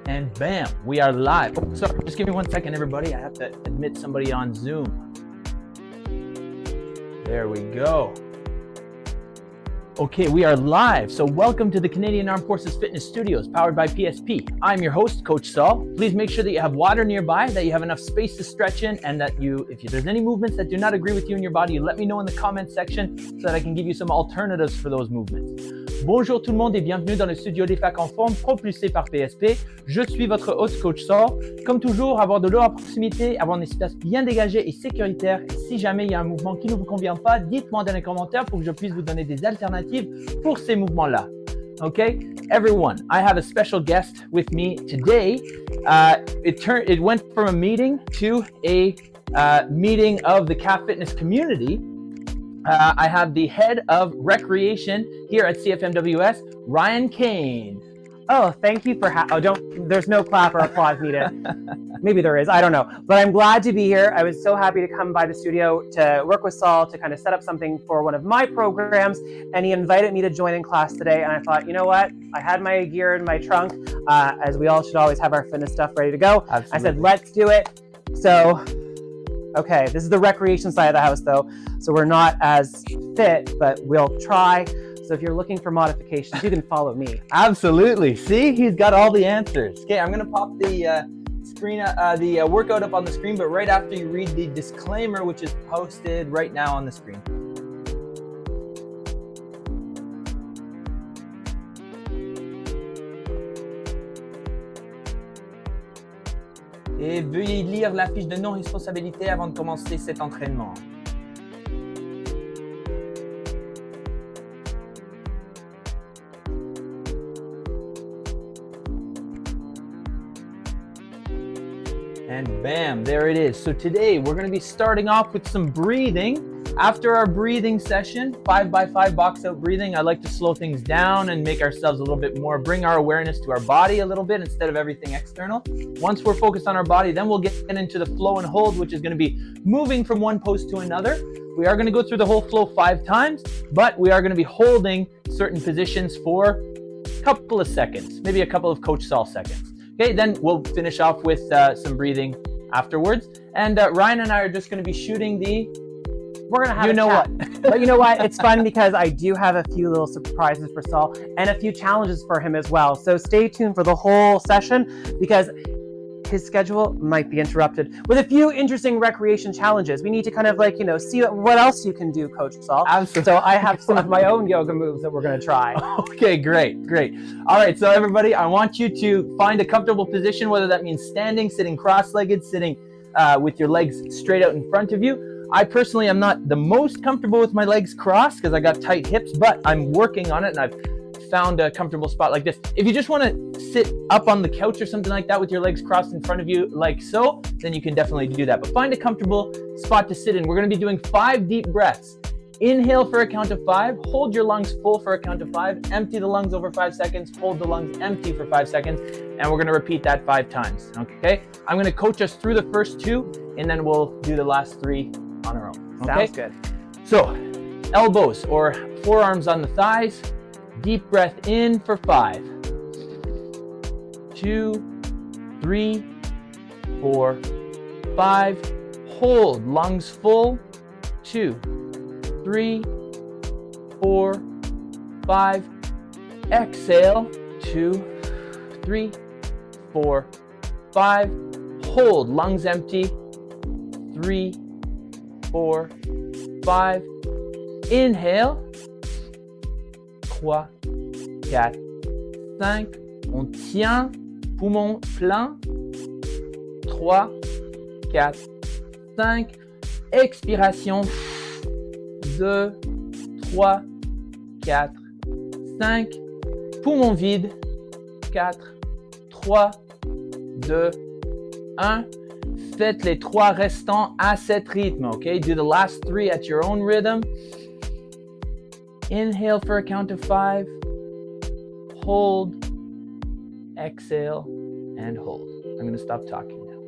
And bam, we are live. Oh, sorry, just give me 1 second, everybody. I have to admit somebody on Zoom. There we go. Okay, we are live. So welcome to the Canadian Armed Forces Fitness Studios, powered by PSP. I'm your host, Coach Saul. Please make sure that you have water nearby, that you have enough space to stretch in, and that if there's any movements that do not agree with you in your body, you let me know in the comment section so that I can give you some alternatives for those movements. Bonjour tout le monde et bienvenue dans le studio des facs en forme propulsé par PSP. Je suis votre host Coach Saul. Comme toujours, avoir de l'eau à proximité, avoir un espace bien dégagé et sécuritaire. Et si jamais il y a un mouvement qui ne vous convient pas, dites-moi dans les commentaires pour que je puisse vous donner des alternatives pour ces mouvements-là. Okay, everyone, I have a special guest with me today. It went from a meeting to a meeting of the CAF Fitness community. I have the head of recreation here at CFMWS, Ryan Kane. Oh, thank you for there's no clap or applause needed. Maybe there is, I don't know. But I'm glad to be here. I was so happy to come by the studio to work with Saul to kind of set up something for one of my programs. And he invited me to join in class today. And I thought, you know what? I had my gear in my trunk, as we all should always have our fitness stuff ready to go. Absolutely. I said, let's do it. So, okay, this is the recreation side of the house though. So we're not as fit, but we'll try. So if you're looking for modifications, you can follow me. Absolutely. See, he's got all the answers. Okay, I'm going to pop the the workout up on the screen, but right after you read the disclaimer, which is posted right now on the screen. Et veuillez lire la fiche de non-responsabilité avant de commencer cet entraînement. And bam, there it is. So today we're going to be starting off with some breathing. After our breathing session, 5x5 box out breathing, I like to slow things down and make ourselves a little bit more, bring our awareness to our body a little bit instead of everything external. Once we're focused on our body, then we'll get into the flow and hold, which is going to be moving from one pose to another. We are going to go through the whole flow 5 times, but we are going to be holding certain positions for a couple of seconds, maybe a couple of Coach Saul seconds. Okay, then we'll finish off with some breathing afterwards. And Ryan and I are just going to be shooting we're going to have a chat. But you know what? It's fun because I do have a few little surprises for Saul and a few challenges for him as well. So stay tuned for the whole session because his schedule might be interrupted with a few interesting recreation challenges. We need to kind of see what else you can do, Coach Saul. Absolutely. So I have some of my own yoga moves that we're going to try. Okay, great. All right, so everybody, I want you to find a comfortable position, whether that means standing, sitting cross-legged, sitting with your legs straight out in front of you. I personally am not the most comfortable with my legs crossed because I got tight hips, but I'm working on it and I've found a comfortable spot like this. If you just want to sit up on the couch or something like that with your legs crossed in front of you like so, then you can definitely do that. But find a comfortable spot to sit in. We're going to be doing 5 deep breaths. Inhale for a count of 5, hold your lungs full for a count of 5, empty the lungs over 5 seconds, hold the lungs empty for 5 seconds, and we're going to repeat that 5 times, okay? I'm going to coach us through the first 2, and then we'll do the last 3 on our own, okay? Sounds good. So, elbows or forearms on the thighs, deep breath in for 5, 2, 3, 4, 5, hold, lungs full, 2, 3, 4, 5, exhale, 2, 3, 4, 5, hold, lungs empty, 3, 4, 5, inhale, 3, 4, 5, on tient, poumon plein, 3, 4, 5, expiration, 2, 3, 4, 5, poumon vide, 4, 3, 2, 1. Faites les 3 restants à cet rythme, okay? Do the last 3 at your own rhythm. Inhale for a count of 5. Hold, exhale, and hold. I'm going to stop talking now.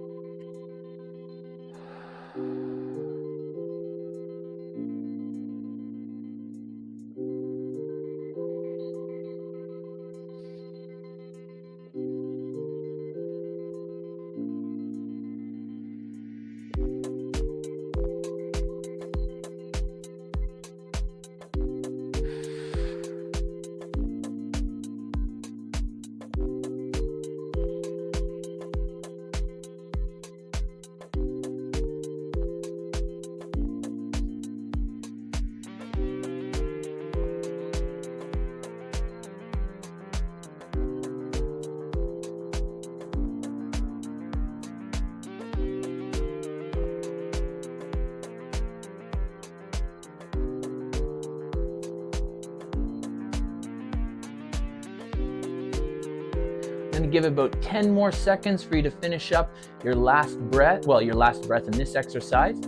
Gonna give it about 10 more seconds for you to finish up your last breath. Well, your last breath in this exercise.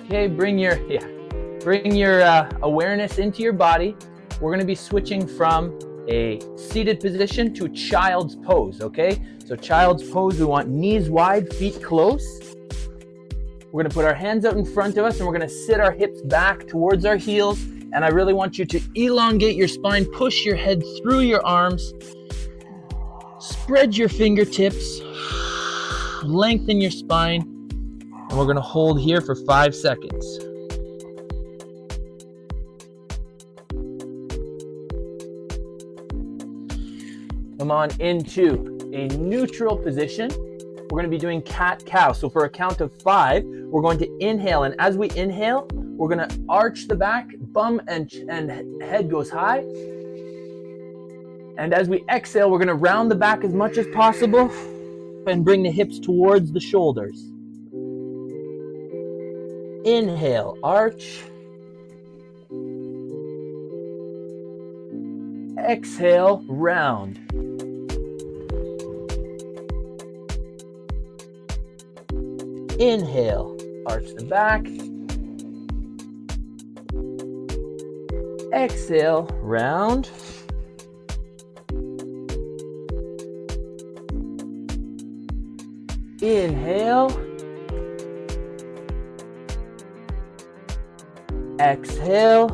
Okay, bring your awareness into your body. We're gonna be switching from a seated position to child's pose, okay? So child's pose, we want knees wide, feet close. We're gonna put our hands out in front of us and we're gonna sit our hips back towards our heels. And I really want you to elongate your spine, push your head through your arms, spread your fingertips, lengthen your spine, and we're gonna hold here for 5 seconds. Come on into a neutral position. We're going to be doing cat-cow. So for a count of 5, we're going to inhale. And as we inhale, we're going to arch the back, bum and head goes high. And as we exhale, we're going to round the back as much as possible and bring the hips towards the shoulders. Inhale, arch. Exhale, round. Inhale, arch the back. Exhale, round. Inhale. Exhale.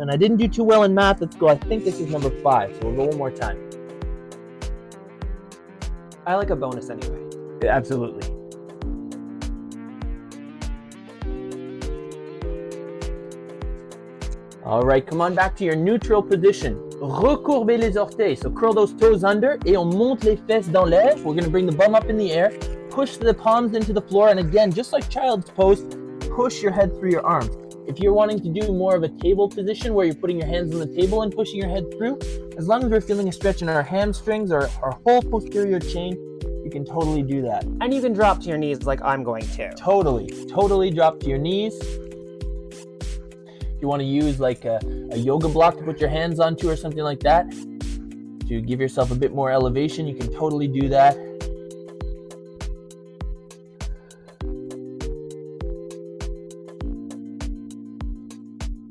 And I didn't do too well in math. Let's go. I think this is number 5. So we'll go one more time. I like a bonus anyway. Absolutely. All right, come on back to your neutral position. Recourbez les orteils. So curl those toes under et on monte les fesses dans l'air. We're going to bring the bum up in the air. Push the palms into the floor. And again, just like child's pose, push your head through your arms. If you're wanting to do more of a table position where you're putting your hands on the table and pushing your head through, as long as we're feeling a stretch in our hamstrings or our whole posterior chain, you can totally do that. And you can drop to your knees like I'm going to. Totally drop to your knees. If you want to use like a yoga block to put your hands onto or something like that, to give yourself a bit more elevation, you can totally do that.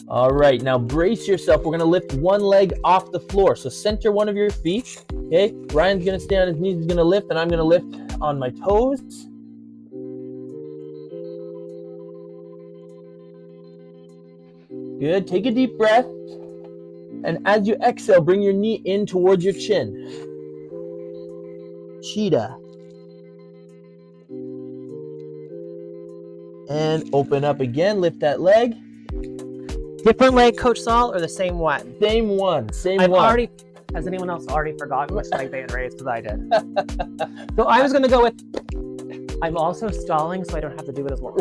All right, now brace yourself. We're gonna lift one leg off the floor. So center one of your feet, okay? Ryan's gonna stay on his knees, he's gonna lift, and I'm gonna lift on my toes. Good, take a deep breath. And as you exhale, bring your knee in towards your chin. Cheetah. And open up again, lift that leg. Different leg, Coach Saul, or the same one? Same one. Has anyone else already forgotten which leg they had raised? Because I did. So I was going to go with, I'm also stalling so I don't have to do it as well.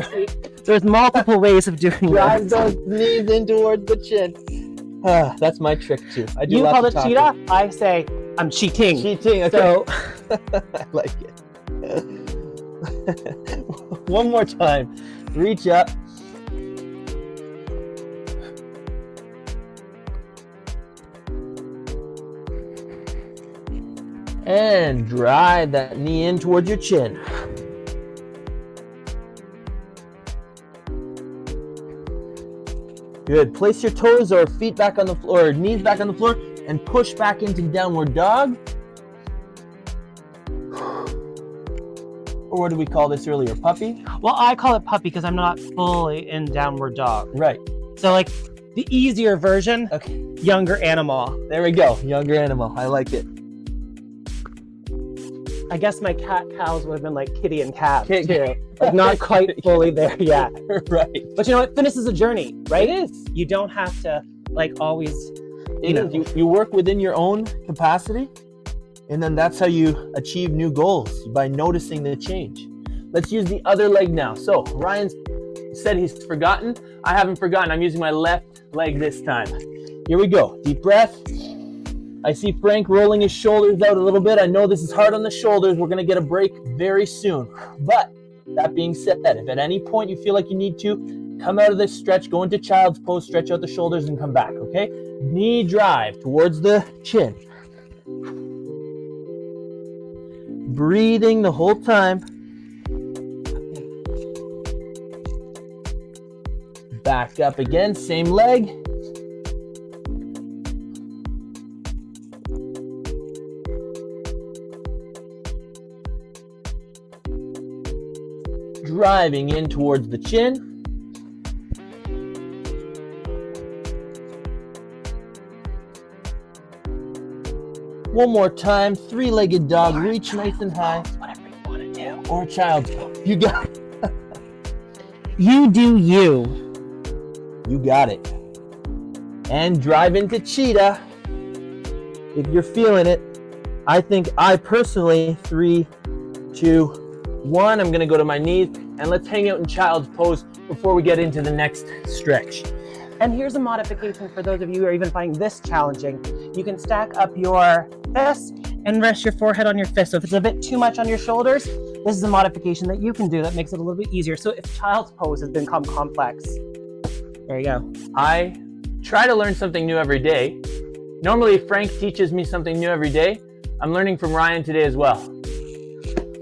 There's multiple ways of doing Drive this. those knees in towards the chin. That's my trick too. You call it cheetah, I say I'm cheating. Cheating, okay. So I like it. One more time. Reach up. And drive that knee in towards your chin. Good. Place your toes or feet back on the floor, or knees back on the floor, and push back into downward dog. Or what did we call this earlier? Puppy? Well, I call it puppy because I'm not fully in downward dog. Right. So like the easier version, Okay. younger animal. There we go. Younger animal. I like it. I guess my cat-cows would have been like kitty and cat Kit- too. Like not quite fully there yet. Right. But you know what? Fitness is a journey, right? It is. You don't have to like always, It is. You work within your own capacity, and then that's how you achieve new goals, by noticing the change. Let's use the other leg now. So Ryan said he's forgotten. I haven't forgotten. I'm using my left leg this time. Here we go. Deep breath. I see Frank rolling his shoulders out a little bit. I know this is hard on the shoulders. We're going to get a break very soon. But that being said, if at any point you feel like you need to, come out of this stretch, go into child's pose, stretch out the shoulders, and come back, okay? knee drive towards the chin. Breathing the whole time. Back up again, same leg. Driving in towards the chin. One more time, three-legged dog, reach nice and high. Whatever you want to do. Or child's pose. You got it. You do you. You got it. And drive into cheetah. If you're feeling it, I personally, 3, 2, 1, I'm gonna go to my knees and let's hang out in child's pose before we get into the next stretch. And here's a modification for those of you who are even finding this challenging. You can stack up your fists and rest your forehead on your fist. So if it's a bit too much on your shoulders, this is a modification that you can do that makes it a little bit easier. So if child's pose has become complex, there you go. I try to learn something new every day. Normally Frank teaches me something new every day. I'm learning from Ryan today as well.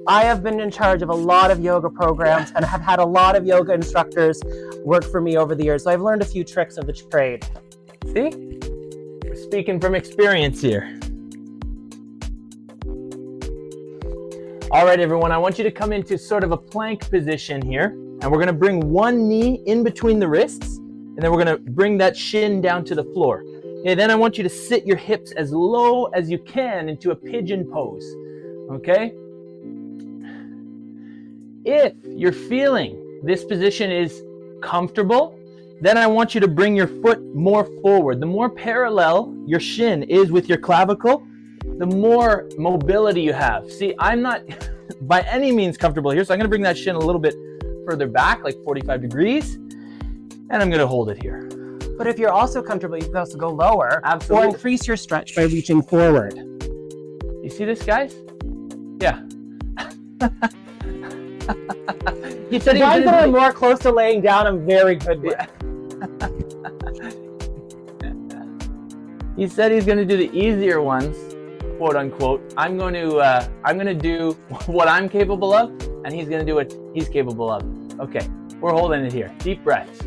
I have been in charge of a lot of yoga programs and have had a lot of yoga instructors work for me over the years. So I've learned a few tricks of the trade. See? We're speaking from experience here. All right, everyone, I want you to come into sort of a plank position here. And we're gonna bring one knee in between the wrists, and then we're gonna bring that shin down to the floor. Okay, then I want you to sit your hips as low as you can into a pigeon pose, okay? If you're feeling this position is comfortable, then I want you to bring your foot more forward. The more parallel your shin is with your clavicle, the more mobility you have. See, I'm not by any means comfortable here, so I'm gonna bring that shin a little bit further back, like 45 degrees, and I'm gonna hold it here. But if you're also comfortable, you can also go lower. Absolutely. Or increase your stretch by reaching forward. You see this, guys? Yeah. He said The ones that are more close to laying down, I'm very good with. He said he's going to do the easier ones, quote unquote. I'm going to do what I'm capable of, and he's going to do what he's capable of. Okay, we're holding it here. Deep breaths.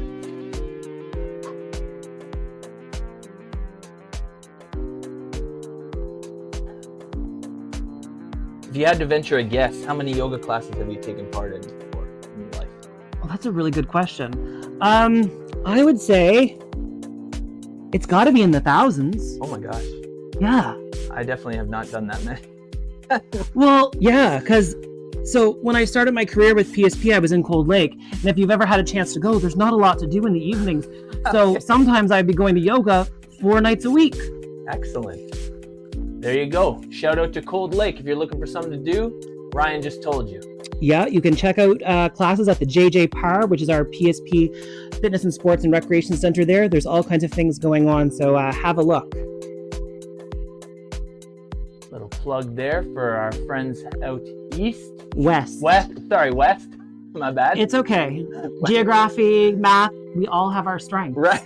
If you had to venture a guess, how many yoga classes have you taken part in before in your life? Well, that's a really good question. I would say it's got to be in the thousands. Oh my gosh. Yeah. I definitely have not done that many. Well, yeah, because so when I started my career with PSP, I was in Cold Lake. And if you've ever had a chance to go, there's not a lot to do in the evenings. So sometimes I'd be going to yoga 4 nights a week. Excellent. There you go. Shout out to Cold Lake. If you're looking for something to do, Ryan just told you. Yeah, you can check out classes at the JJ Par, which is our PSP Fitness and Sports and Recreation Center there. There's all kinds of things going on, so have a look. Little plug there for our friends out east. West. West. My bad. It's okay. Geography, math, we all have our strengths. Right.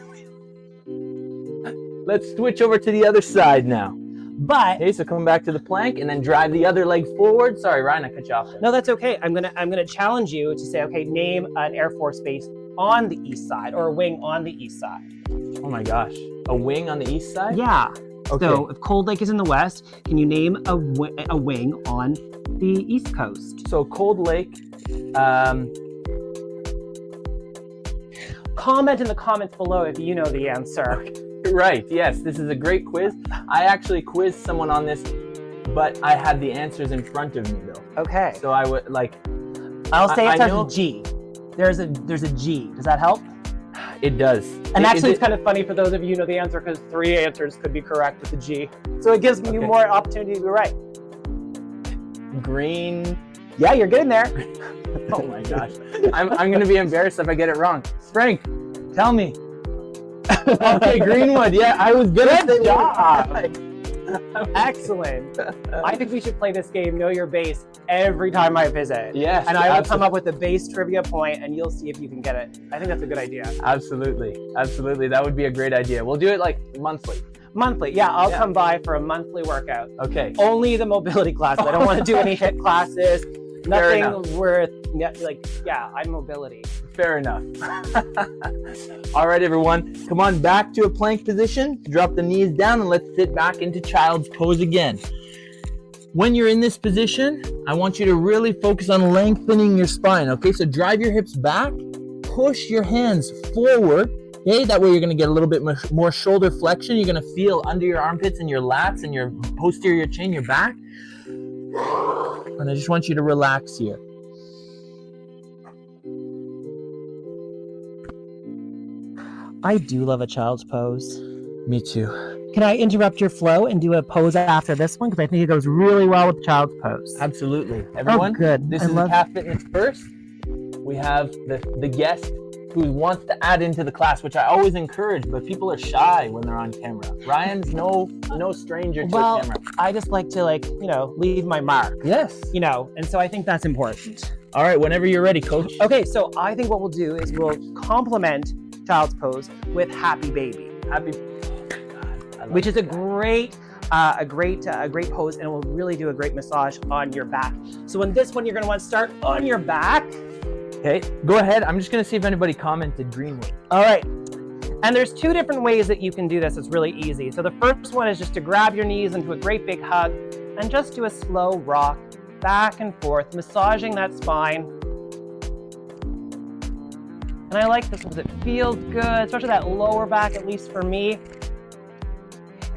Let's switch over to the other side now. But okay, so come back to the plank and then drive the other leg forward. Sorry, Ryan, I cut you off there. No, that's okay. I'm gonna challenge you to say, okay, name an Air Force base on the east side or a wing on the east side. Oh my gosh, a wing on the east side? Yeah. Okay. So if Cold Lake is in the west, can you name a wing on the east coast? So Cold Lake. Comment in the comments below if you know the answer. Okay. Right, yes, this is a great quiz. I actually quizzed someone on this, but I had the answers in front of me though. Okay. So I would like. I'll say it starts know, with G. There's a G. Does that help? It does. And actually, it's kind of funny for those of you who know the answer because 3 answers could be correct with the G. So it gives you more opportunity to be right. Green. Yeah, you're getting there. Oh my gosh. I'm going to be embarrassed if I get it wrong. Frank, tell me. Okay, Greenwood. Yeah, I was good at the job. Excellent. I think we should play this game, Know Your Base, every time I visit. Yes. And I will come up with a base trivia point and you'll see if you can get it. I think that's a good idea. Absolutely. Absolutely. That would be a great idea. We'll do it like monthly. Monthly. Yeah, I'll come by for a monthly workout. Okay. Only the mobility classes. I don't want to do any HIIT classes. Nothing worth, I'm mobility. Fair enough. All right, everyone. Come on back to a plank position. Drop the knees down and let's sit back into child's pose again. When you're in this position, I want you to really focus on lengthening your spine, okay? So drive your hips back, push your hands forward, okay? That way you're gonna get a little bit more shoulder flexion. You're gonna feel under your armpits and your lats and your posterior chain, your back. And I just want you to relax here. I do love a child's pose. Me too. Can I interrupt your flow and do a pose after this one? Because I think it goes really well with child's pose. Absolutely. Everyone, good. This is the Calf Fitness First. We have the guest who wants to add into the class, which I always encourage, but people are shy when they're on camera. Ryan's no stranger to a camera. I just like to leave my mark. Yes. And so I think that's important. All right, whenever you're ready, Coach. Okay, so I think what we'll do is we'll complement child's pose with happy baby. Which is a great pose, and it will really do a great massage on your back. So in this one, you're going to want to start on your back. Okay, go ahead. I'm just going to see if anybody commented Greenwood. All right. And there's two different ways that you can do this. It's really easy. So the first one is just to grab your knees into a great big hug and just do a slow rock back and forth, massaging that spine. And I like this because it feels good, especially that lower back, at least for me.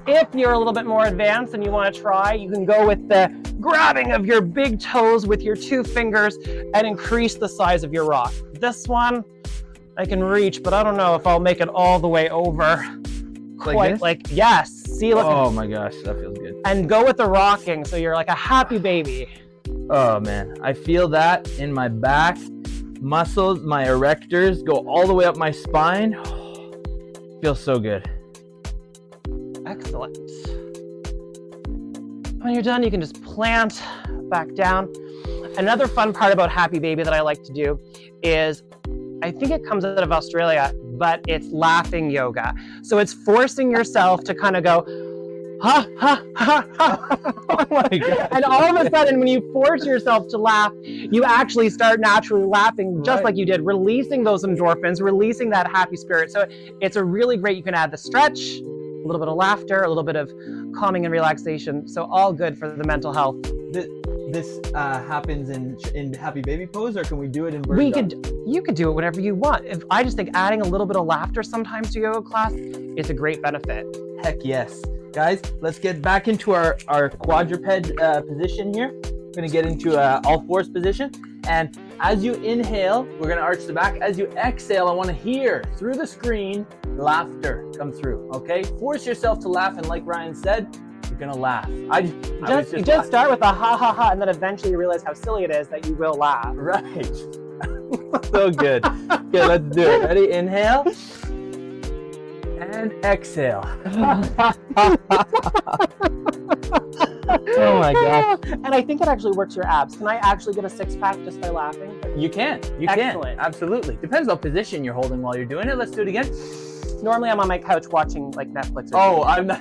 If you're a little bit more advanced and you want to try, you can go with the grabbing of your big toes with your 2 fingers and increase the size of your rock. This one, I can reach, but I don't know if I'll make it all the way over. Yes. See, look. Oh my gosh, that feels good. And go with the rocking, so you're like a happy baby. Oh man, I feel that in my back muscles, my erectors go all the way up my spine. Feels so good. Excellent. When you're done, you can just plant back down. Another fun part about happy baby that I like to do is, I think it comes out of Australia, but it's laughing yoga. So it's forcing yourself to kind of go, ha, ha, ha, ha. Oh my God. And all of a sudden, when you force yourself to laugh, you actually start naturally laughing just like you did, releasing those endorphins, releasing that happy spirit. So it's a really great, you can add the stretch, a little bit of laughter, a little bit of calming and relaxation. So all good for the mental health. This happens in happy baby pose, or can we do it in bird dog? You could do it whatever you want. I just think adding a little bit of laughter sometimes to yoga class is a great benefit. Heck yes. Guys, let's get back into our quadruped position here. We're gonna get into all fours position. And as you inhale, we're gonna arch the back. As you exhale, I wanna hear through the screen, laughter come through, okay? Force yourself to laugh, and like Ryan said, you're gonna laugh. You just start with a ha ha ha, and then eventually you realize how silly it is that you will laugh. Right. So good. Okay, let's do it. Ready? Inhale. And exhale. Oh my God. And I think it actually works your abs. Can I actually get a 6-pack just by laughing? You can. Excellent. Absolutely. Depends what position you're holding while you're doing it. Let's do it again. Normally I'm on my couch watching like Netflix. I'm not.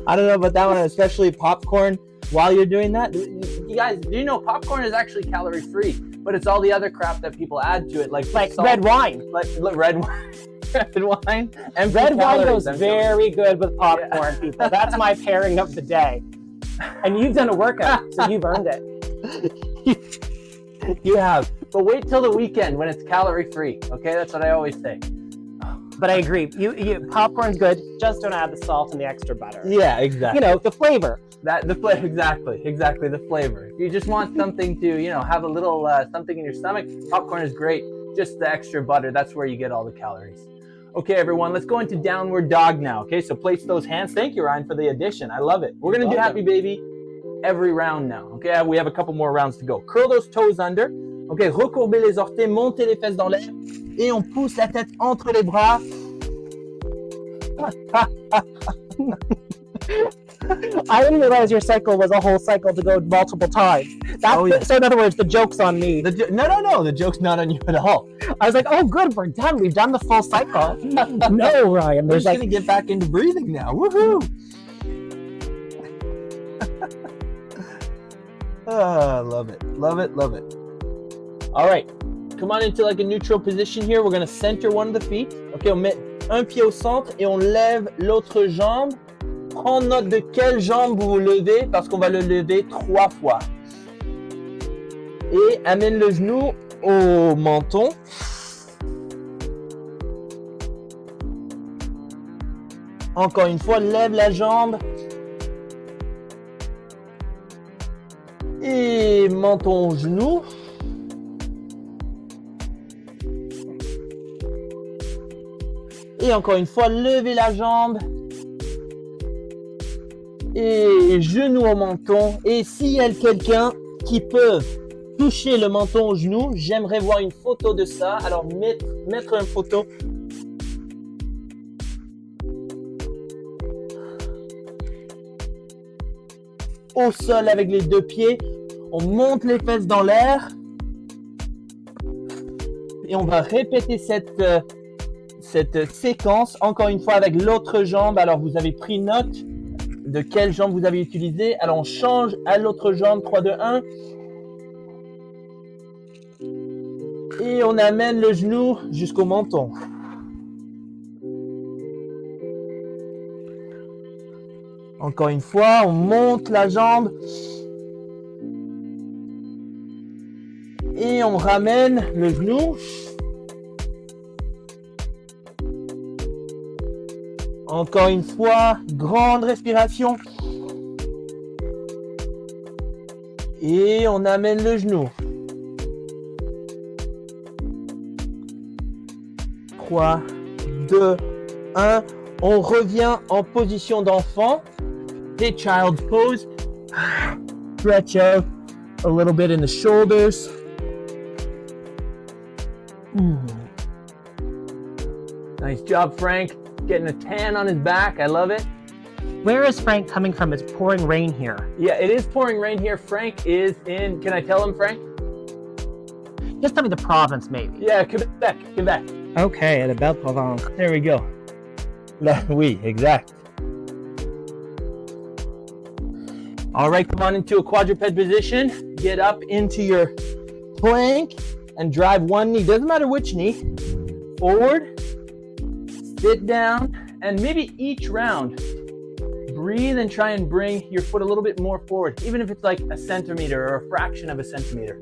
I don't know about that one, especially popcorn while you're doing that. You guys, do you know popcorn is actually calorie free, but it's all the other crap that people add to it, like red wine. Like red wine. Red wine. And red wine goes very good with popcorn, people. That's my pairing of the day. And you've done a workout, so you've earned it. You have. But wait till the weekend when it's calorie free. Okay, that's what I always say. But I agree. Popcorn's good. Just don't add the salt and the extra butter. Yeah, exactly. The flavor. Exactly the flavor. If you just want something to, have a little something in your stomach, popcorn is great. Just the extra butter, that's where you get all the calories. Okay, everyone, let's go into downward dog now. Okay, so place those hands. Thank you, Ryan, for the addition. I love it. We're gonna do happy baby every round now. Okay, we have a couple more rounds to go. Curl those toes under. Okay, recourbez les orteils, montez les fesses dans l'air et on pousse la tête entre les bras. I didn't realize your cycle was a whole cycle to go multiple times. So in other words, the joke's on me. No, the joke's not on you at all. I was like, oh good, we're done. We've done the full cycle. No, Ryan. We're just gonna get back into breathing now. Woohoo! Love it. All right, come on into like a neutral position here. We're gonna center one of the feet. Okay, on met un pied au centre et on lève l'autre jambe. Prends note de quelle jambe vous levez parce qu'on va le lever 3 fois. Et amène le genou au menton. Encore une fois, lève la jambe. Et menton au genou. Et encore une fois, levez la jambe. Et genou au menton. Et s'il y a quelqu'un qui peut toucher le menton au genou, j'aimerais voir une photo de ça. Alors mettre une photo. Au sol avec les 2 pieds. On monte les fesses dans l'air. Et on va répéter cette séquence encore une fois avec l'autre jambe. Alors vous avez pris note de quelle jambe vous avez utilisé. Alors on change à l'autre jambe. 3, 2, 1. Et on amène le genou jusqu'au menton. Encore une fois, on monte la jambe. Et on ramène le genou. Encore une fois, grande respiration. Et on amène le genou. 3, 2, 1. On revient en position d'enfant. Hey, child's pose. Stretch out a little bit in the shoulders. Nice job, Frank. Getting a tan on his back. I love it. Where is Frank coming from? It's pouring rain here. Yeah, it is pouring rain here. Frank is in, can I tell him, Frank? Just tell me the province, maybe. Yeah, Quebec. Okay, la belle Provence. There we go. Oui, exact. All right, come on into a quadruped position. Get up into your plank and drive one knee. Doesn't matter which knee. Forward. Sit down, and maybe each round, breathe and try and bring your foot a little bit more forward, even if it's like a centimeter or a fraction of a centimeter.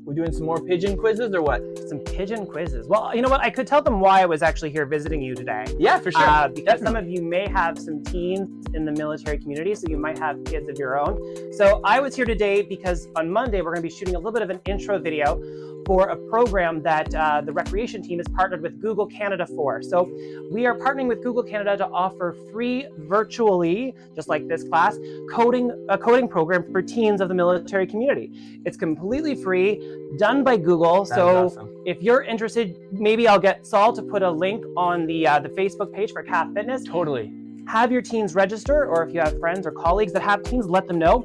We're doing some more pigeon quizzes or what? Some pigeon quizzes. Well, you know what? I could tell them why I was actually here visiting you today. Yeah, for sure. Because some of you may have some teens in the military community, so you might have kids of your own. So I was here today because on Monday, we're going to be shooting a little bit of an intro video for a program that the recreation team has partnered with Google Canada for. So we are partnering with Google Canada to offer free virtually, just like this class, a coding program for teens of the military community. It's completely free, done by Google. So awesome. If you're interested, maybe I'll get Saul to put a link on the Facebook page for CAF Fitness. Totally. Have your teens register, or if you have friends or colleagues that have teens, let them know.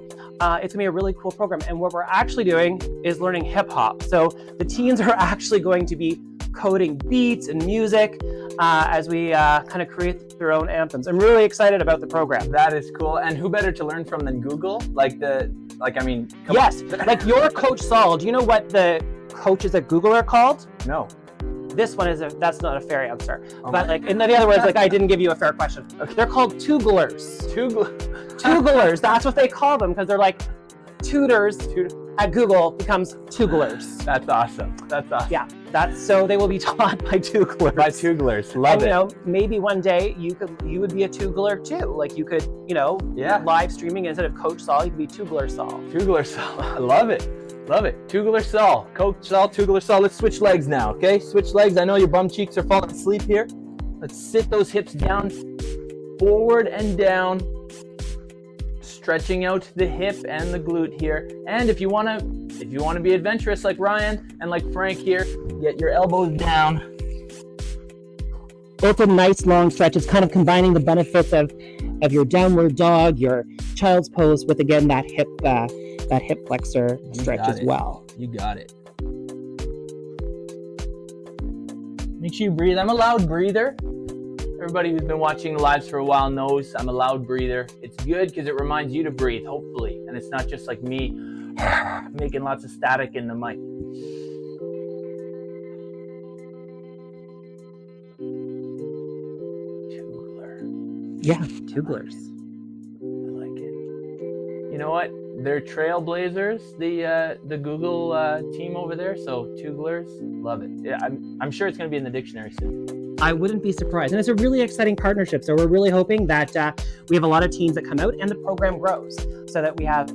It's gonna be a really cool program. And what we're actually doing is learning hip hop. So the teens are actually going to be coding beats and music as we kind of create their own anthems. I'm really excited about the program. That is cool. And who better to learn from than Google? Like yes, like your Coach Saul. Do you know what the coaches at Google are called? No. This one that's not a fair answer. Oh, but like, in other words, like I didn't give you a fair question. Okay. They're called Tooglers. Tooglers. That's what they call them because they're like tutors at Google becomes Tooglers. That's awesome. Yeah. So they will be taught by Tooglers. By Tooglers. Love it. You know, maybe one day you would be a Toogler too. Like you could, live streaming instead of Coach Saul, you could be Toogler Saul. Toogler Saul. I love it. Love it. Toogler Saul. Coach Saul, Toogler Saul. Let's switch legs now, okay? Switch legs. I know your bum cheeks are falling asleep here. Let's sit those hips down, forward and down, stretching out the hip and the glute here. And if you want to be adventurous like Ryan and like Frank here, get your elbows down. It's a nice long stretch. It's kind of combining the benefits of your downward dog, your child's pose, with again that hip flexor stretch as well. You got it. Make sure you breathe. I'm a loud breather. Everybody who's been watching the lives for a while knows I'm a loud breather. It's good because it reminds you to breathe, hopefully. And it's not just like me making lots of static in the mic. Yeah, Tugglers. I like it. You know what? They're trailblazers, the Google team over there. So Tugglers, love it. Yeah, I'm sure it's going to be in the dictionary soon. I wouldn't be surprised. And it's a really exciting partnership. So we're really hoping that we have a lot of teams that come out and the program grows so that we have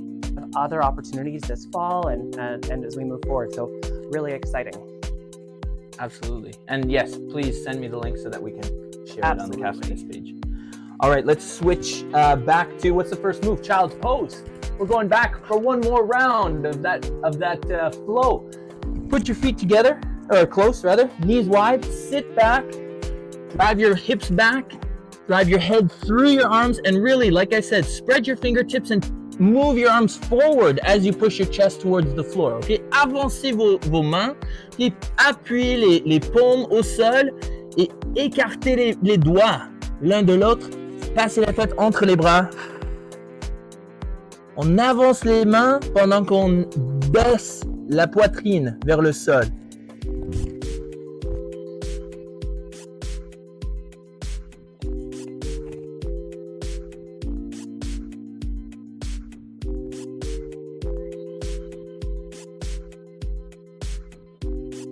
other opportunities this fall and as we move forward. So really exciting. Absolutely. And yes, please send me the link so that we can share it on the Cafe's page. All right, let's switch back to what's the first move? Child's pose. We're going back for one more round of that flow. Put your feet together, or close rather, knees wide, sit back, drive your hips back, drive your head through your arms, and really, like I said, spread your fingertips and move your arms forward as you push your chest towards the floor. Okay? Avancez vos mains, et appuyez les paumes au sol et écartez les doigts l'un de l'autre. Passez la tête entre les bras. On avance les mains pendant qu'on baisse la poitrine vers le sol.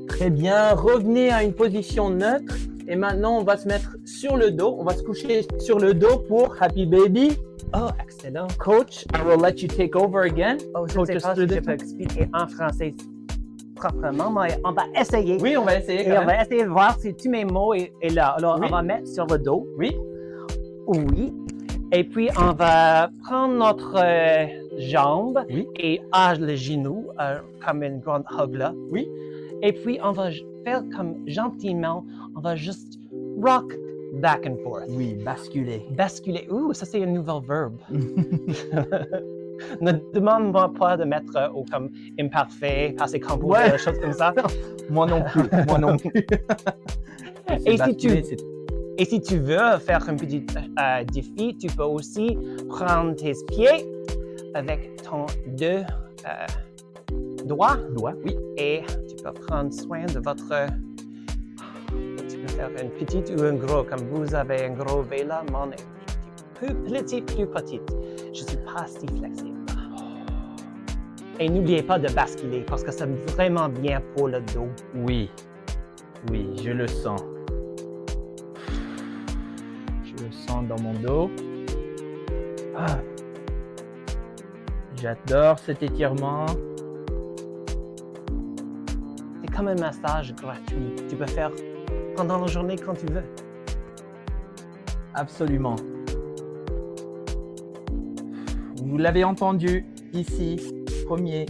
Très bien, revenez à une position neutre et maintenant on va se mettre sur le dos, on va se coucher sur le dos pour Happy Baby. Oh, excellent. Coach, I will let you take over again. Oh, je ne sais pas si je peux expliquer en français proprement, mais on va essayer. Oui, on va essayer. Et on va essayer de voir si tous mes mots est là. Alors, oui. On va mettre sur le dos. Oui. Oui. Et puis, on va prendre notre jambe et le genou comme une grande hug là. Oui. Et puis, on va faire comme gentiment, on va juste rock back and forth. Oui, basculer. Basculer. Ouh, ça c'est un nouvel verbe. Ne demande-moi pas de mettre au comme imparfait, passé composé, des choses comme ça. Moi non plus. Et si tu veux faire un petit défi, tu peux aussi prendre tes pieds avec ton deux doigts. Oui. Et tu peux prendre soin de votre... Tu peux faire une petite ou un gros, comme vous avez un gros vélo, mon est plus petite. Je ne suis pas si flexible. Et n'oubliez pas de basculer parce que c'est vraiment bien pour le dos. Oui, je le sens. Je le sens dans mon dos. Ah. J'adore cet étirement. C'est comme un massage gratuit. Tu peux faire pendant la journée quand tu veux. Absolument. Vous l'avez entendu ici, premier.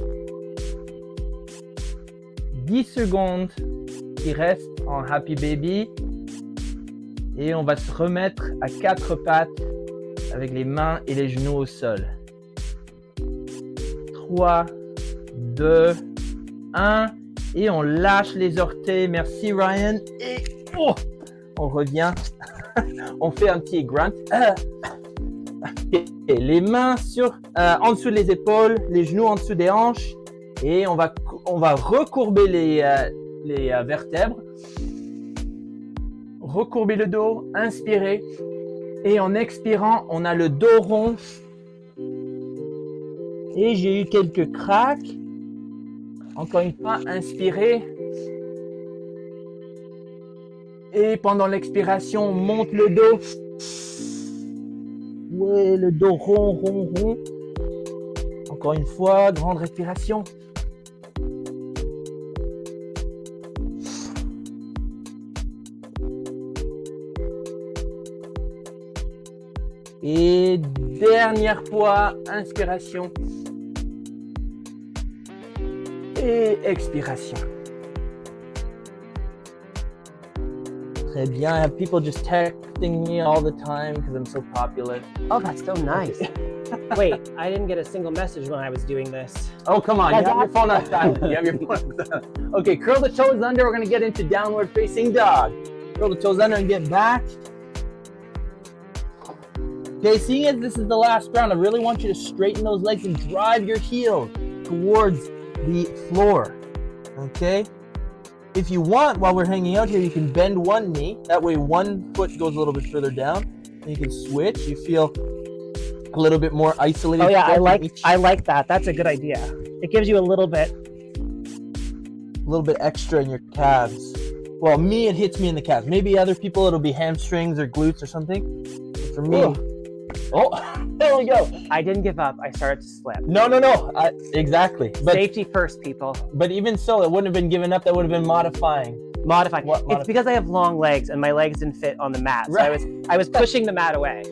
10 secondes qui restent en Happy Baby. Et on va se remettre à 4 pattes avec les mains et les genoux au sol. 3, 2, 1. Et on lâche les orteils. Merci Ryan. Et on revient. On fait un petit grunt. Et les mains en dessous des épaules, les genoux en dessous des hanches. Et on va recourber les vertèbres. Recourber le dos, inspirer. Et en expirant, on a le dos rond. Et j'ai eu quelques cracks. Encore une fois, inspirez. Et pendant l'expiration, on monte le dos. Ouais, le dos rond. Encore une fois, grande respiration. Et dernière fois, inspiration. Et expiration. Très bien. I have people just texting me all the time because I'm so popular. Oh, that's so nice. Wait, I didn't get a single message when I was doing this. Oh, come on. You have your phone on silent. You have your phone on silent. Okay, curl the toes under. We're going to get into downward facing dog. Curl the toes under and get back. Okay, seeing as this is the last round, I really want you to straighten those legs and drive your heel towards the floor. Okay? If you want, while we're hanging out here, you can bend one knee. That way one foot goes a little bit further down. And you can switch. You feel a little bit more isolated. Oh yeah, I like that. That's a good idea. It gives you a little bit extra in your calves. Well, me, it hits me in the calves. Maybe other people, it'll be hamstrings or glutes or something. But for me, there we go. I didn't give up. I started to slip. No. Exactly. But, safety first, people. But even so, it wouldn't have been giving up. That would have been modifying. It's because I have long legs and my legs didn't fit on the mat. Right. So I was pushing the mat away.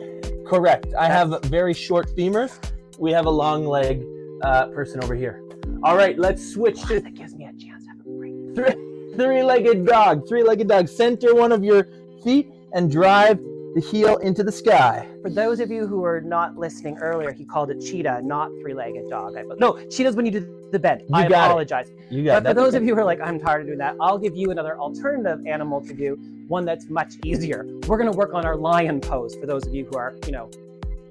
Correct. I have very short femurs. We have a long leg person over here. All right, let's switch to... That gives me a chance to have a break. Three-legged dog. Three-legged dog. Center one of your feet and drive the heel into the sky. For those of you who were not listening earlier, he called it cheetah, not three-legged dog. No, cheetah's when you do the bend. I apologize. You got it. But for those of you who are like, I'm tired of doing that, I'll give you another alternative animal to do, one that's much easier. We're going to work on our lion pose for those of you who are,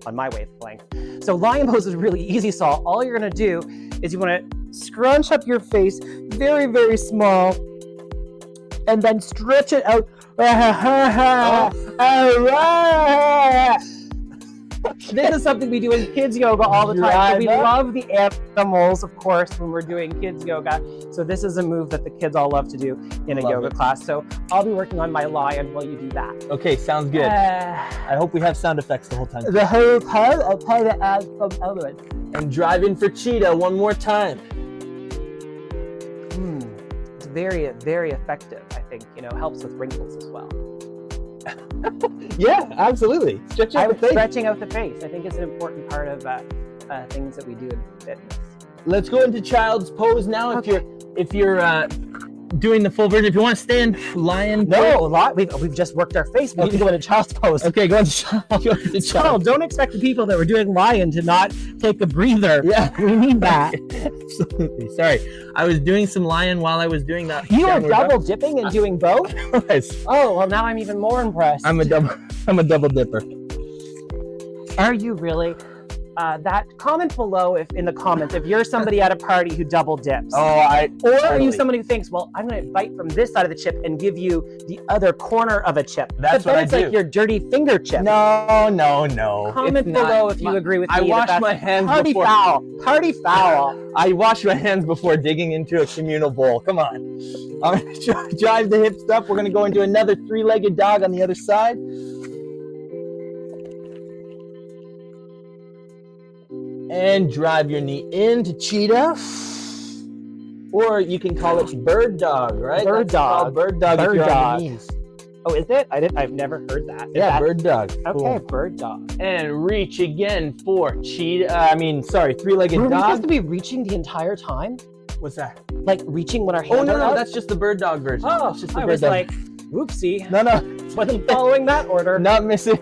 on my wavelength. So lion pose is really easy, Saul. All you're going to do is you want to scrunch up your face very, very small and then stretch it out. This is something we do in kids yoga all the time. We love the animals, of course, when we're doing kids yoga. So this is a move that the kids all love to do in a yoga class. So I'll be working on my lion while you do that. Okay, sounds good. I hope we have sound effects the whole time. The whole time, I'll try to add some elements. And drive in for cheetah one more time. It's very, very effective, I think. Helps with wrinkles as well. Yeah, absolutely. Stretching out the face. I think it's an important part of things that we do in fitness. Let's go into child's pose now. Okay. If you're doing the full version, if you want to stand lion. We've just worked our face. We need to go into child's pose. Okay, go into child's. Child. Don't expect the people that were doing lion to not take a breather. Yeah, we need that. Absolutely. Sorry, I was doing some lion while I was doing that. You are double dipping and doing both? Yes. Oh, well, now I'm even more impressed. I'm a double dipper. Are you really? That comment below in the comments if you're somebody at a party who double dips. Are you somebody who thinks, well, I'm going to bite from this side of the chip and give you the other corner of a chip. That's what I do. It's like your dirty finger chip. No. Comment below if you agree with me. I wash my hands before. Party foul. I wash my hands before digging into a communal bowl. Come on. I'm going to drive the hips up. We're going to go into another three-legged dog on the other side. And drive your knee into cheetah. Or you can call it bird dog, right? Bird dog. Bird dog if you're on your knees. Oh, is it? I've never heard that. Bird dog. Okay, cool. Bird dog. And reach again for three-legged dog. Are we supposed to be reaching the entire time? What's that? Like reaching when our hands are out? That's just the bird dog version. Oh, that's just the I bird was dog. like, whoopsie. No. Wasn't following that order. Not missing.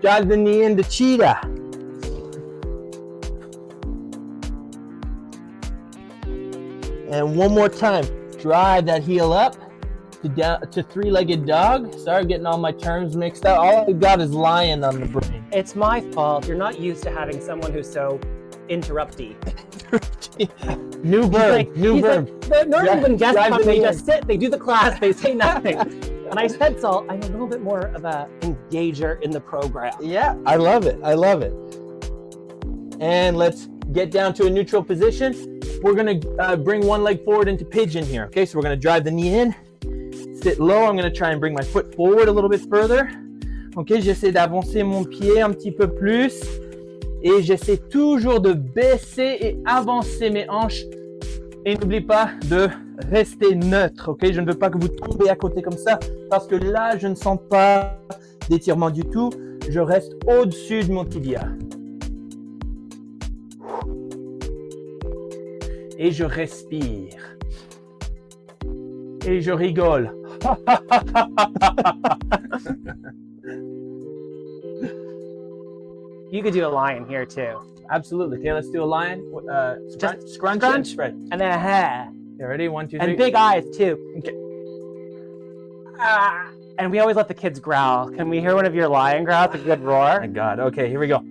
Drive the knee into cheetah. And one more time, drive that heel up to three-legged dog. Sorry, getting all my terms mixed up. All I've got is lion on the brain. It's my fault. You're not used to having someone who's so interrupty. New verb. Normally when guests come, they just sit, they do the class, they say nothing. And I said, Saul, I'm a little bit more of a engager in the program. Yeah, I love it. And let's get down to a neutral position. We're going to bring one leg forward into pigeon here. Okay, so we're going to drive the knee in, sit low. I'm going to try and bring my foot forward a little bit further. Ok, j'essaie d'avancer mon pied un petit peu plus. Et j'essaie toujours de baisser et avancer mes hanches. Et n'oublie pas de rester neutre. Ok, je ne veux pas que vous tombez à côté comme ça. Parce que là, je ne sens pas d'étirement du tout. Je reste au-dessus de mon tibia. Et je respire. Et je rigole. You could do a lion here too. Absolutely. Okay, let's do a lion. Scrunch and spread. And then a hair. You ready? 1, 2, 3. And big eyes too. Okay. And we always let the kids growl. Can we hear one of your lion growls? A good roar. Oh my God. Okay, here we go.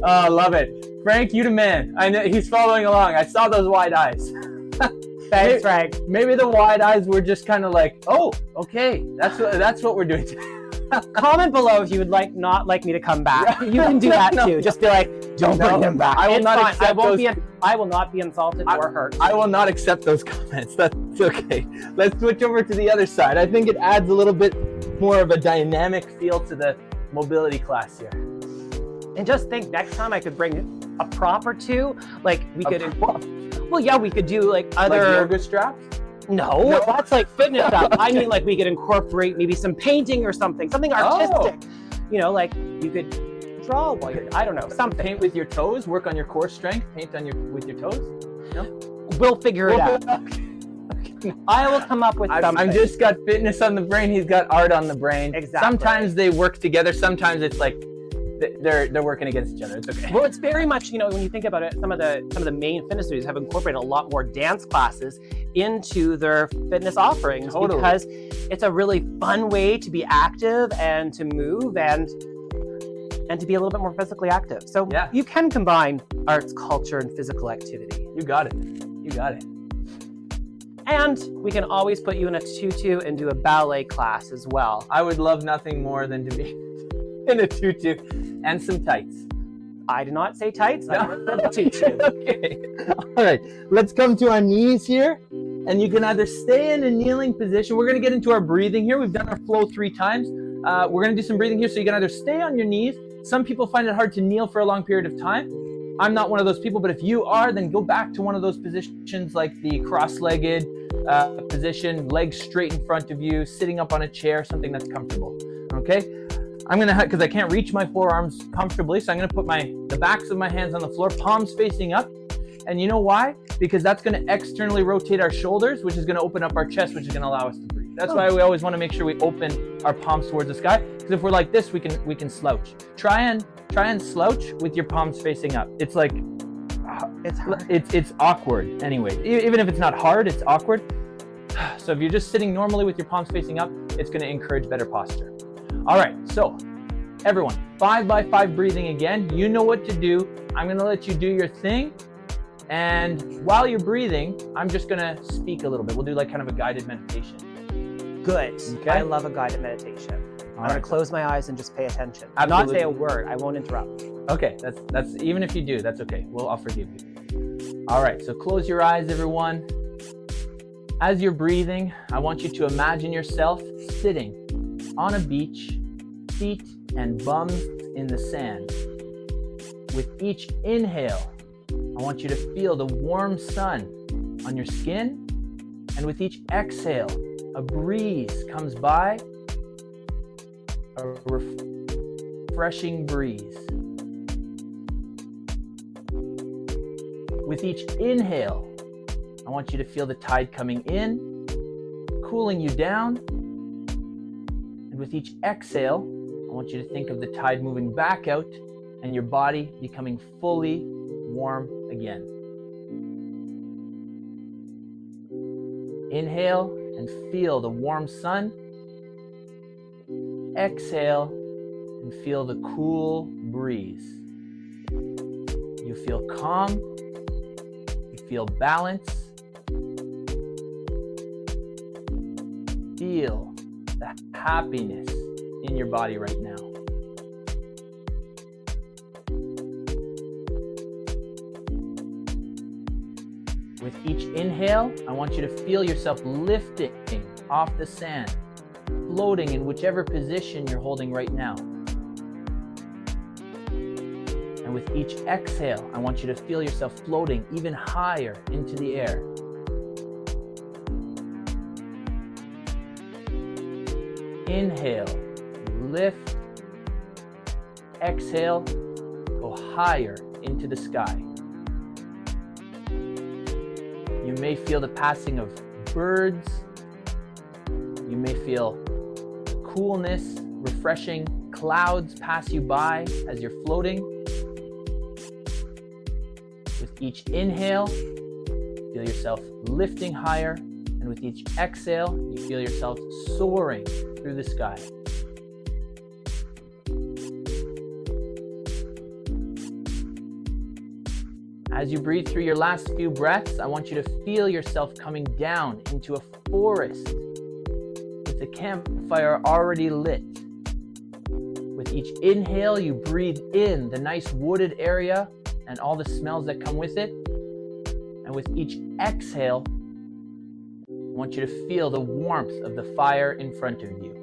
Oh, love it. Frank, you the man. I know he's following along. I saw those wide eyes. Thanks, Frank. Maybe the wide eyes were just kind of like, oh, okay, that's what we're doing today. Comment below if you would not like me to come back. You can do that No. too. Just be like, don't bring him back. I will It's not fine. accept I will not be insulted or hurt. I will not accept those comments. That's okay. Let's switch over to the other side. I think it adds a little bit more of a dynamic feel to the mobility class here. And just think, next time I could bring a prop or two. Like we could. Well, yeah, we could do like other like yoga straps. No, that's like fitness stuff. I mean, like we could incorporate maybe some painting or something artistic. You know, like you could draw while you're, I don't know, something. Paint with your toes. Work on your core strength. Paint on with your toes. No? We'll figure it out. I will come up with something. I've just got fitness on the brain. He's got art on the brain. Exactly. Sometimes they work together. Sometimes it's like they're working against each other. It's okay. Well, it's very much, you know, when you think about it, some of the main fitness studios have incorporated a lot more dance classes into their fitness offerings. Totally. Because it's a really fun way to be active and to move and to be a little bit more physically active. So yeah, you can combine arts, culture, and physical activity. You got it. You got it. And we can always put you in a tutu and do a ballet class as well. I would love nothing more than to be in a tutu and some tights. I did not say tights. I said tutu. Okay. All right. Let's come to our knees here. And you can either stay in a kneeling position. We're going to get into our breathing here. We've done our flow 3 times. We're going to do some breathing here. So you can either stay on your knees. Some people find it hard to kneel for a long period of time. I'm not one of those people, but if you are, then go back to one of those positions like the cross-legged position, legs straight in front of you, sitting up on a chair, something that's comfortable. Okay? I'm gonna, because I can't reach my forearms comfortably, so I'm gonna put the backs of my hands on the floor, palms facing up. And you know why? Because that's gonna externally rotate our shoulders, which is gonna open up our chest, which is gonna allow us to breathe. That's why we always wanna make sure we open our palms towards the sky, because if we're like this, we can slouch. Try and slouch with your palms facing up. It's like, it's hard. It's awkward anyway. Even if it's not hard, it's awkward. So if you're just sitting normally with your palms facing up, it's gonna encourage better posture. All right, so everyone, 5 by 5 breathing again. You know what to do. I'm gonna let you do your thing. And while you're breathing, I'm just gonna speak a little bit. We'll do like kind of a guided meditation. Good. Okay. I love a guided meditation. I'm gonna close my eyes and just pay attention. Absolutely. Not say a word. I won't interrupt. Okay, that's even if you do, that's okay. I'll forgive you. All right, so close your eyes, everyone. As you're breathing, I want you to imagine yourself sitting on a beach, feet and bums in the sand. With each inhale, I want you to feel the warm sun on your skin, and with each exhale, a breeze comes by, a refreshing breeze. With each inhale, I want you to feel the tide coming in, cooling you down. And with each exhale, I want you to think of the tide moving back out and your body becoming fully warm again. Inhale and feel the warm sun. Exhale and feel the cool breeze. You feel calm. You feel balance. Feel the happiness in your body right now. With each inhale, I want you to feel yourself lifting off the sand, floating in whichever position you're holding right now. And with each exhale, I want you to feel yourself floating even higher into the air. Inhale, lift. Exhale, go higher into the sky. may feel the passing of birds. You may feel coolness, refreshing clouds pass you by as you're floating. With each inhale, feel yourself lifting higher, and with each exhale, you feel yourself soaring through the sky. As you breathe through your last few breaths, I want you to feel yourself coming down into a forest with the campfire already lit. With each inhale, you breathe in the nice wooded area and all the smells that come with it. And with each exhale, I want you to feel the warmth of the fire in front of you.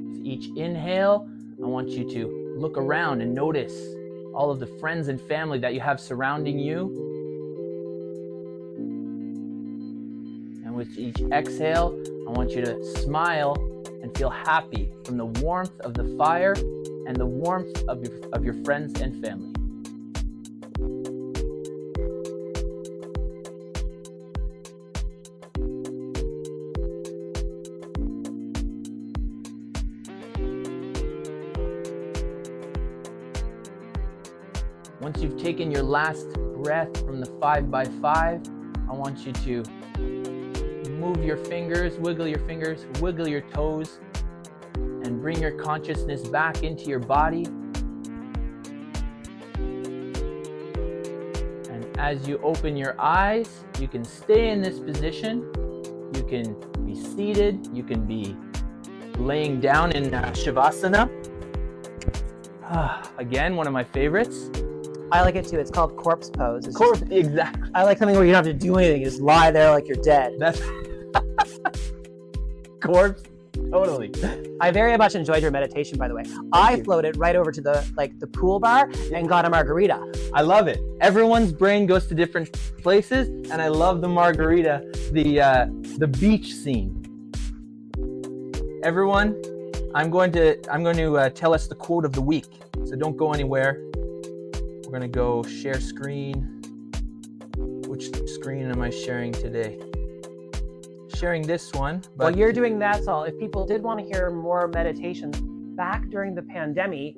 With each inhale, I want you to look around and notice all of the friends and family that you have surrounding you. And with each exhale, I want you to smile and feel happy from the warmth of the fire and the warmth of your friends and family. Once you've taken your last breath from the 5x5, I want you to move your fingers, wiggle your toes, and bring your consciousness back into your body. And as you open your eyes, you can stay in this position. You can be seated, you can be laying down in Shavasana. Again, one of my favorites. I like it too. It's called corpse pose. Exactly. I like something where you don't have to do anything. You just lie there like you're dead. That's corpse. Totally. I very much enjoyed your meditation, by the way. I floated right over to the pool bar and got a margarita. I love it. Everyone's brain goes to different places, and I love the margarita, the beach scene. Everyone, I'm going to tell us the quote of the week. So don't go anywhere. We're going to go share screen. Which screen am I sharing today? Sharing this one. But while you're doing that, Saul, if people did want to hear more meditation, back during the pandemic,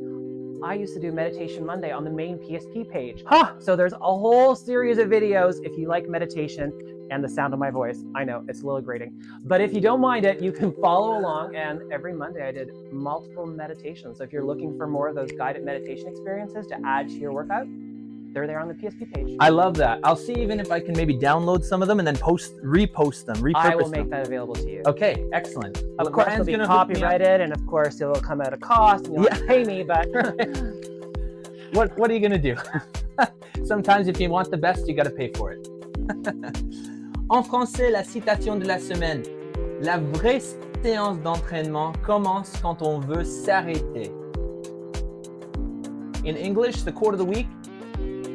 I used to do Meditation Monday on the main PSP page. So there's a whole series of videos if you like meditation and the sound of my voice. I know, it's a little grating. But if you don't mind it, you can follow along. And every Monday I did multiple meditations. So if you're looking for more of those guided meditation experiences to add to your workout, they're there on the PSP page. I love that. I'll see even if I can maybe download some of them and then repost them, repurpose them. I will make that available to you. Okay, excellent. Of course, it'll be copyrighted, and of course, it'll come at a cost, and you'll have to pay me, but... What are you going to do? Sometimes if you want the best, you got to pay for it. En français, la citation de la semaine. La vraie séance d'entraînement commence quand on veut s'arrêter. In English, the quote of the week.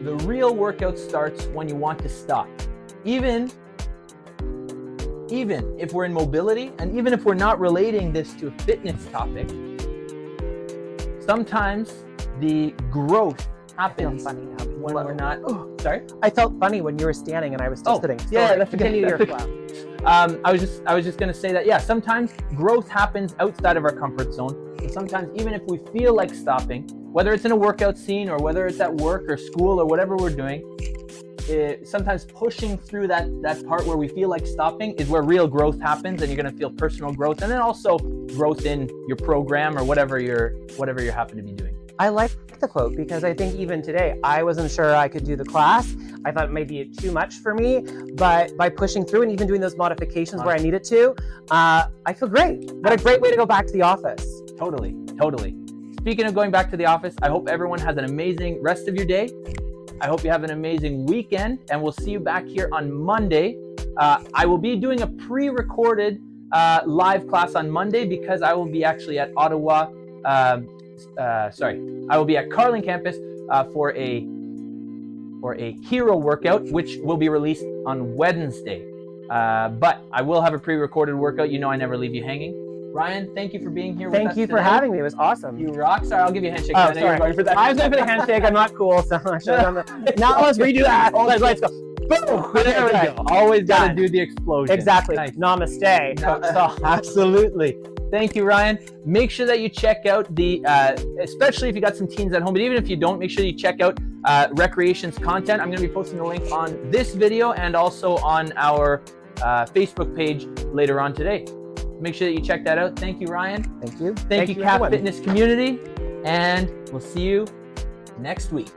The real workout starts when you want to stop. Even if we're in mobility, and even if we're not relating this to a fitness topic, sometimes the growth happens when we're not. Sorry? I felt funny when you were standing and I was still sitting. Yeah, that's continue your flow. I was just going to say that, yeah, sometimes growth happens outside of our comfort zone. And sometimes even if we feel like stopping, whether it's in a workout scene or whether it's at work or school or whatever we're doing, sometimes pushing through that part where we feel like stopping is where real growth happens, and you're going to feel personal growth and then also growth in your program or whatever you're happen to be doing. I like the quote because I think even today, I wasn't sure I could do the class. I thought it might be too much for me, but by pushing through and even doing those modifications where I needed to, I feel great. What a great way to go back to the office. Totally. Speaking of going back to the office, I hope everyone has an amazing rest of your day. I hope you have an amazing weekend, and we'll see you back here on Monday. I will be doing a pre-recorded live class on Monday because I will be actually at Ottawa. I will be at Carling campus for a hero workout, which will be released on Wednesday. But I will have a pre-recorded workout. You know I never leave you hanging. Ryan, thank you for being here with us Thank you for today. having me. It was awesome. You rock. Sorry, I'll give you a handshake. Oh, I know you're sorry. going for that. I was going for the handshake. I'm not cool, so I should have done that. Now let's redo that. Let's go. Boom. There we go. Always got to do the explosion. Exactly. Nice. Namaste. Coach Saul. Absolutely. Thank you, Ryan. Make sure that you check out the, especially if you got some teens at home, but even if you don't, make sure you check out Recreation's content. I'm going to be posting the link on this video and also on our Facebook page later on today. Make sure that you check that out. Thank you, Ryan. Thank you. Thank you, CAP Fitness community, and we'll see you next week.